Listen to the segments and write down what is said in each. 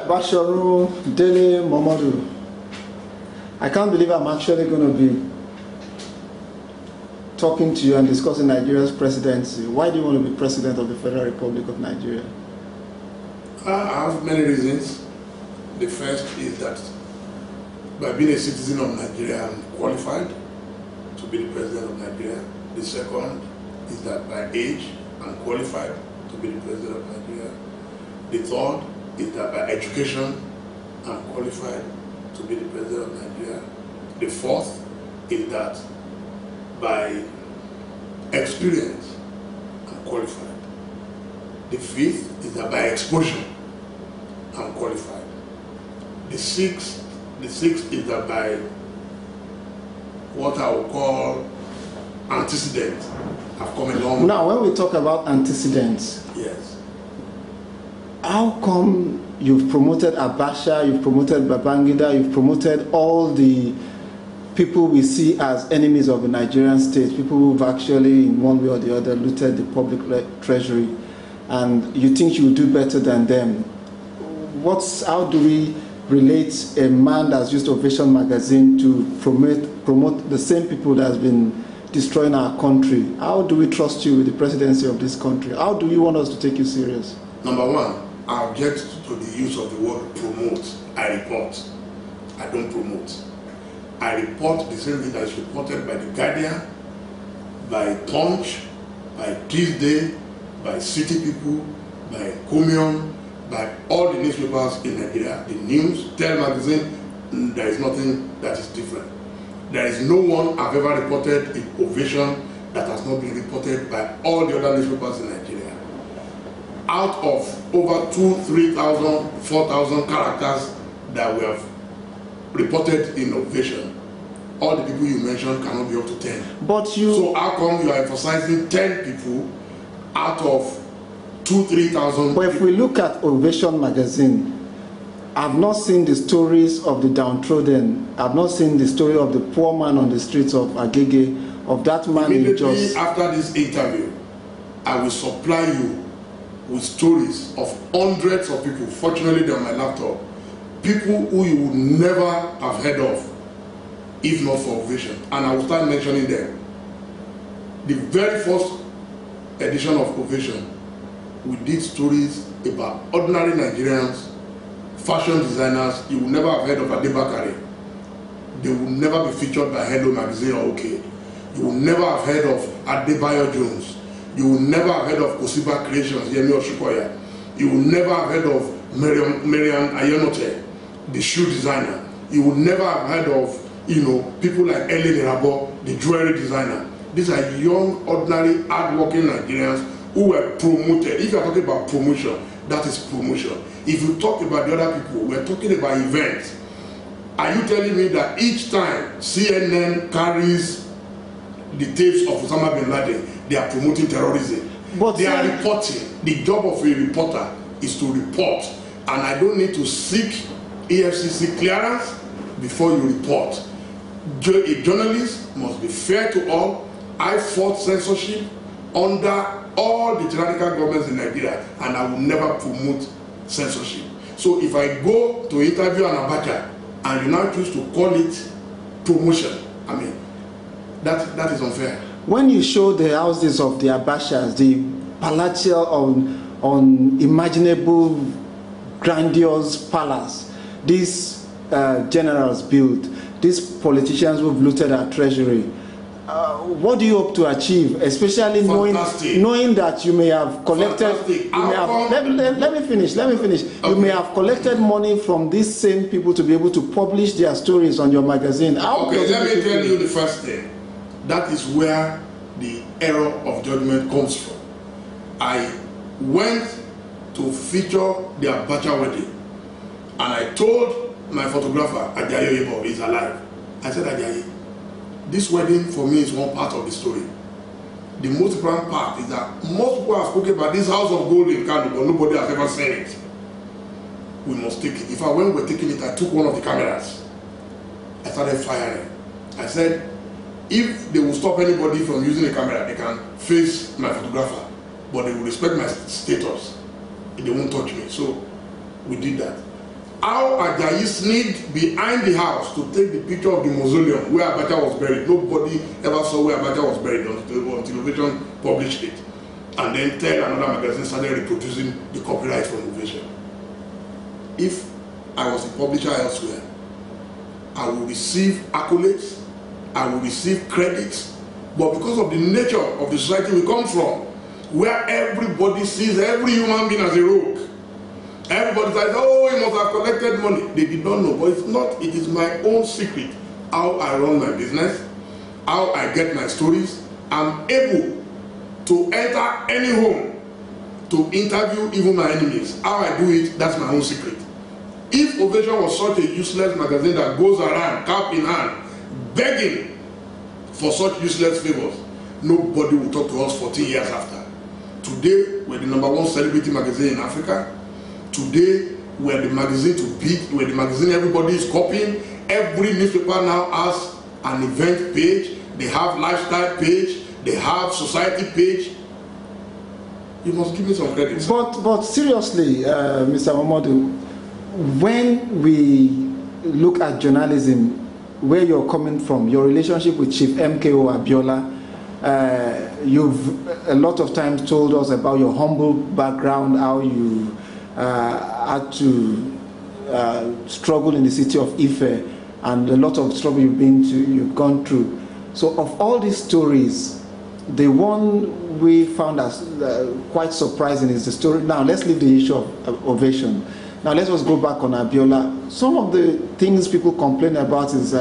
Bashorun Dele Mamodu. I can't believe I'm actually going to be talking to you and discussing Nigeria's presidency. Why do you want to be president of the Federal Republic of Nigeria? I have many reasons. The first is that by being a citizen of Nigeria, I'm qualified to be the president of Nigeria. The second is that by age, I'm qualified to be the president of Nigeria. The third is that by education, I'm qualified to be the president of Nigeria. The fourth is that by experience, I'm qualified. The fifth is that by exposure, I'm qualified. The sixth is that by what I would call antecedents, I've come along. Now, when we talk about antecedents, yes, how come you've promoted Abacha, you've promoted Babangida, you've promoted all the people we see as enemies of the Nigerian state, people who've actually, in one way or the other, looted the public treasury, and you think you will do better than them? How do we relate a man that's used Ovation magazine to promote the same people that has been destroying our country? How do we trust you with the presidency of this country? How do you want us to take you serious? Number one, I object to the use of the word promote. I report. I don't promote. I report the same thing that is reported by The Guardian, by Punch, by Tuesday, by City People, by Comium, by all the newspapers in Nigeria, the News, Tel magazine. There is nothing that is different. There is no one I've ever reported in Ovation that has not been reported by all the other newspapers in Nigeria. Out of over 2,000, 3,000, 4,000 characters that we have reported in Ovation, all the people you mentioned cannot be up to 10. So how come you are emphasizing 10 people out of 2,000, 3,000? But if we look at Ovation magazine, I've not seen the stories of the downtrodden. I've not seen the story of the poor man on the streets of Agege, of that man in Jos. After this interview, I will supply you with stories of hundreds of people, fortunately they're on my laptop, people who you would never have heard of if not for Ovation. And I will start mentioning them. The very first edition of Ovation, we did stories about ordinary Nigerians, fashion designers. You will never have heard of Adebakare. They will never be featured by Hello magazine or OK. You will never have heard of Adebayo Jones. You will never have heard of Kosiba Creations, Yemi Oshikoya. You will never have heard of Marian Ayonote, the shoe designer. You will never have heard of, people like Ellen Irabo, the jewelry designer. These are young, ordinary, hard-working Nigerians who were promoted. If you are talking about promotion, that is promotion. If you talk about the other people, we're talking about events. Are you telling me that each time CNN carries the tapes of Osama bin Laden, they are promoting terrorism? But they are reporting. The job of a reporter is to report. And I don't need to seek EFCC clearance before you report. A journalist must be fair to all. I fought censorship under all the tyrannical governments in Nigeria, and I will never promote censorship. So if I go to interview an Abacha and you now choose to call it promotion, I mean, that is unfair. When you show the houses of the Abachas, the palatial, unimaginable, grandiose palace, these generals built, these politicians who've looted our treasury, what do you hope to achieve, especially knowing that you may have collected, let me finish. Okay. You may have collected money from these same people to be able to publish their stories on your magazine. Okay, let me tell you the first thing. That is where the error of judgment comes from. I went to feature the Abacha wedding, and I told my photographer, Ajayi Oyebo, is alive. I said, Ajayi, this wedding for me is one part of the story. The most important part is that most people have spoken about this house of gold in Kano, but nobody has ever seen it. We must take it. In fact, when we were taking it, I took one of the cameras. I started firing. I said, if they will stop anybody from using a camera, they can face my photographer, but they will respect my status. They won't touch me. So we did that. how Ajayi sneaked behind the house to take the picture of the mausoleum where Abacha was buried. Nobody ever saw where Abacha was buried until television published it. And then Tell and another magazine started reproducing the copyright from Ovation. If I was a publisher elsewhere, I will receive accolades, I will receive credits, but because of the nature of the society we come from, where everybody sees every human being as a rogue, everybody says, oh, he must have collected money. They did not know, but it's not. It is my own secret how I run my business, how I get my stories. I'm able to enter any home to interview even my enemies. How I do it, that's my own secret. If Ovation was such a useless magazine that goes around, cap in hand, begging for such useless favors, nobody will talk to us 14 years after. Today, we're the #1 celebrity magazine in Africa. Today, we're the magazine to beat, we're the magazine everybody is copying. Every newspaper now has an event page, they have lifestyle page, they have society page. You must give me some credit. But seriously, Mr. Momodu, when we look at journalism, where you're coming from, your relationship with Chief MKO Abiola, you've a lot of times told us about your humble background, how you had to struggle in the city of Ife, and a lot of struggle you've gone through. So of all these stories, the one we found as quite surprising is the story. Now let's leave the issue of Ovation. Now let's just go back on Abiola. Some of the things people complain about is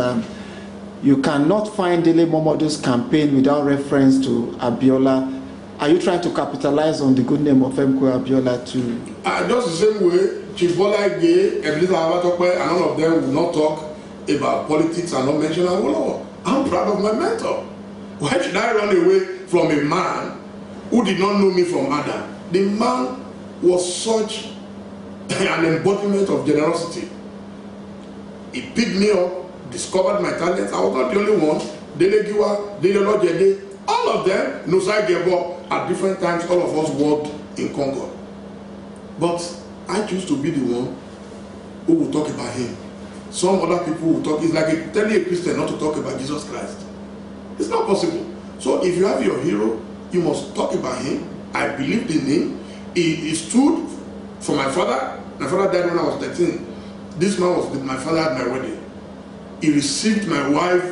you cannot find Dele Mamodu's campaign without reference to Abiola. Are you trying to capitalize on the good name of MKO Abiola too? Just the same way, Chief Bola Ige, Ebenezer Abatokwe, and all of them will not talk about politics and not mention Awolowo. I'm proud of my mentor. Why should I run away from a man who did not know me from Adam? The man was such an embodiment of generosity. He picked me up, discovered my talents. I was not the only one. Dele Giwa, Dele Lojede, all of them, Nosai Gebo, at different times, all of us worked in Concord. But I choose to be the one who will talk about him. Some other people will talk. It's like telling a Christian not to talk about Jesus Christ. It's not possible. So if you have your hero, you must talk about him. I believed in him. He stood for my father. My father died when I was 13. This man was with my father at my wedding. He received my wife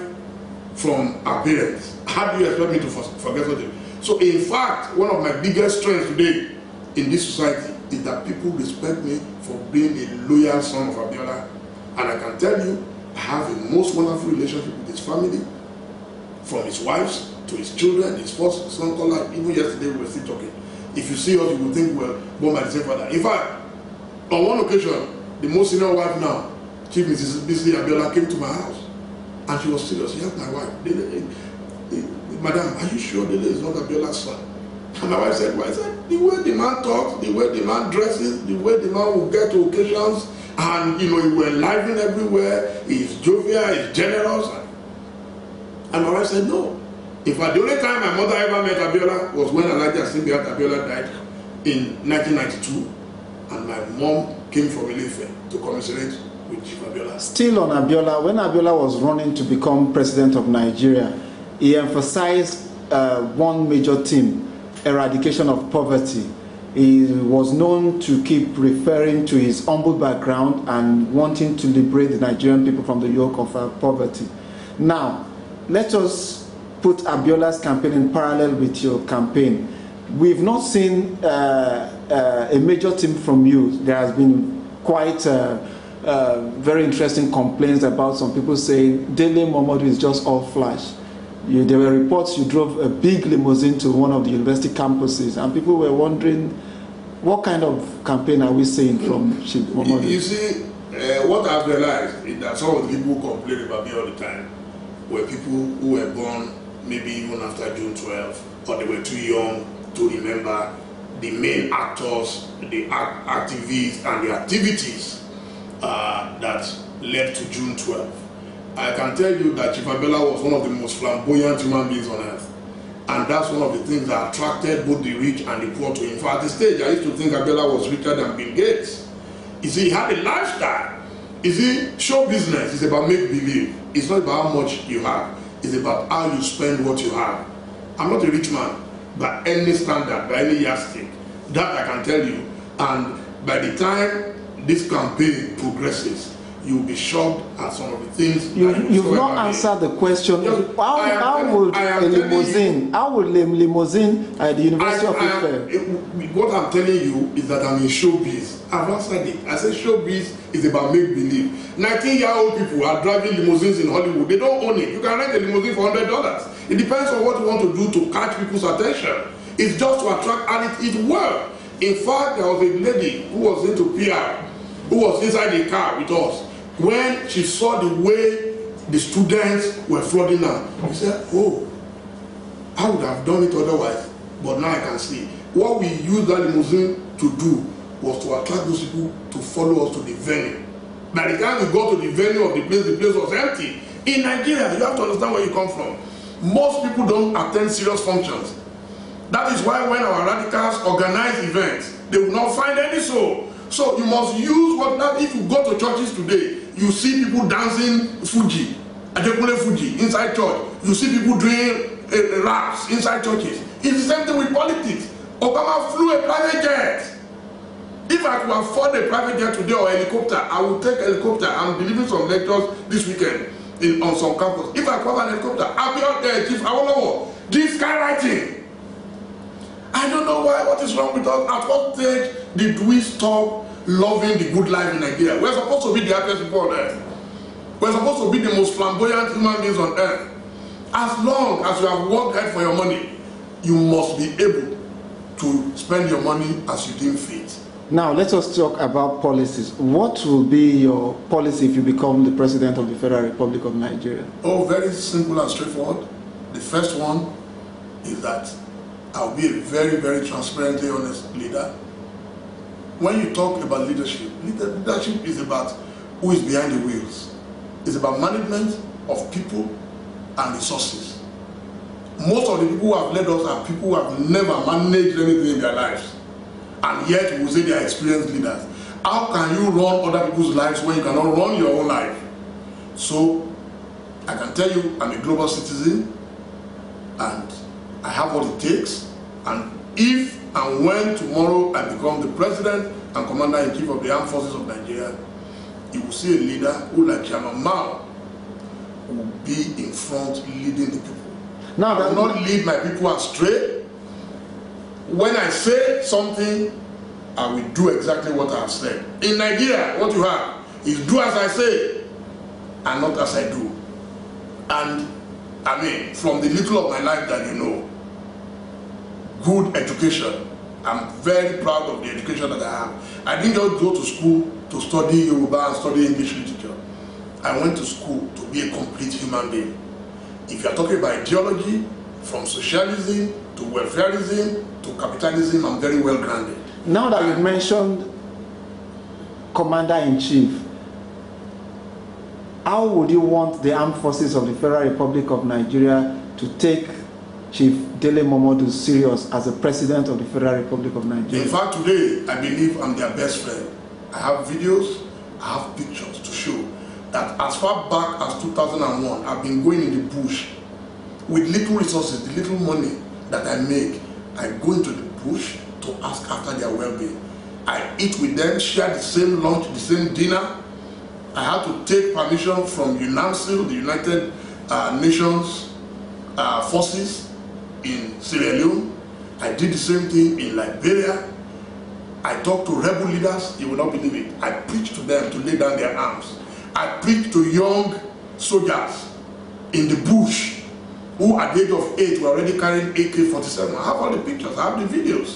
from her parents. How do you expect me to forget something? So in fact, one of my biggest strengths today in this society is that people respect me for being a loyal son of Abiola. And I can tell you, I have a most wonderful relationship with his family, from his wives to his children, his first son, even yesterday we were still talking. If you see us, you will think we're born by the same father. In fact, on one occasion, the most senior wife now, Chief Mrs. Bisi Abiola, came to my house. And she was serious. She asked my wife, Madam, are you sure Dele is not Abiola's son? And my wife said, well, I said, the way the man talks, the way the man dresses, the way the man will get to occasions, and he will enliven everywhere, he's jovial, he's generous. And my wife said, no. In fact, the only time my mother ever met Abiola was when Elijah Simbiat Abiola died in 1992, and my mom came from Ilefe to commiserate with Chief Abiola. Still on Abiola, when Abiola was running to become president of Nigeria, he emphasized one major theme: eradication of poverty. He was known to keep referring to his humble background and wanting to liberate the Nigerian people from the yoke of poverty. Now, let us put Abiola's campaign in parallel with your campaign. We've not seen a major theme from you. There has been quite very interesting complaints about some people saying Dele Mamodu is just all flash. There were reports you drove a big limousine to one of the university campuses, and people were wondering, what kind of campaign are we seeing from Chief Momodu? You see, what I've realized is that some of the people who complain about me all the time were people who were born maybe even after June 12, or they were too young to remember the main actors, the activists, and the activities that led to June 12. I can tell you that Chief Abiola was one of the most flamboyant human beings on earth. And that's one of the things that attracted both the rich and the poor to him. For at the stage, I used to think Abiola was richer than Bill Gates. You see, he had a lifestyle You see, show business is about make-believe. It's not about how much you have. It's about how you spend what you have. I'm not a rich man by any standard, by any yardstick. That I can tell you. And by the time this campaign progresses, you'll be shocked at some of the things. You've not answered the question. How would a limousine at the University of Ife? What I'm telling you is that I'm in showbiz. I've answered it. I said showbiz is about make-believe. 19-year-old people are driving limousines in Hollywood. They don't own it. You can rent a limousine for $100. It depends on what you want to do to catch people's attention. It's just to attract, and it worked. In fact, there was a lady who was into PR, who was inside the car with us. When she saw the way the students were flooding her, she said, oh, I would have done it otherwise, but now I can see. What we used that limousine to do was to attract those people to follow us to the venue. By the time we got to the venue of the place was empty. In Nigeria, you have to understand where you come from. Most people don't attend serious functions. That is why when our radicals organize events, they will not find any soul. So you must use what that. If you go to churches today, you see people dancing Fuji, Adekule Fuji inside church. You see people doing raps inside churches. It's the same thing with politics. Obama flew a private jet. If I could afford a private jet today or a helicopter, I would take a helicopter. I'm delivering some lectures this weekend on some campus. If I could have an helicopter, I'll be out there, Chief Awolowo, this skywriting. I don't know why. What is wrong with us? At what stage did we stop loving the good life in Nigeria? We're supposed to be the happiest people on earth. We're supposed to be the most flamboyant human beings on earth. As long as you have worked hard for your money, you must be able to spend your money as you deem fit. Now, let us talk about policies. What will be your policy if you become the President of the Federal Republic of Nigeria? Oh, very simple and straightforward. The first one is that I'll be a very, very transparently honest leader. When you talk about leadership, leadership is about who is behind the wheels. It's about management of people and resources. Most of the people who have led us are people who have never managed anything in their lives. And yet we will say they are experienced leaders. How can you run other people's lives when you cannot run your own life? So I can tell you I'm a global citizen and I have what it takes. And if and when tomorrow I become the President and Commander-in-Chief of the Armed Forces of Nigeria, you will see a leader who, like Chairman Mao, will be in front leading the people. Now, I will not lead my people astray. When I say something, I will do exactly what I have said. In Nigeria, what you have is do as I say and not as I do. And I mean, from the little of my life that you know, good education. I'm very proud of the education that I have. I didn't just go to school to study Yoruba and study English literature. I went to school to be a complete human being. If you are talking about ideology, from socialism to welfareism to capitalism, I'm very well grounded. Now that you've mentioned Commander-in-Chief, how would you want the armed forces of the Federal Republic of Nigeria to take Chief Dele Mamodu serious as the President of the Federal Republic of Nigeria? In fact, today, I believe I'm their best friend. I have videos, I have pictures to show that as far back as 2001, I've been going in the bush with little resources, the little money that I make. I go into the bush to ask after their well-being. I eat with them, share the same lunch, the same dinner. I had to take permission from UNAMSIL, the United Nations Forces in Sierra Leone. I did the same thing in Liberia. I talked to rebel leaders, you will not believe it. I preached to them to lay down their arms. I preached to young soldiers in the bush who at the age of 8 were already carrying AK-47. I have all the pictures, I have the videos.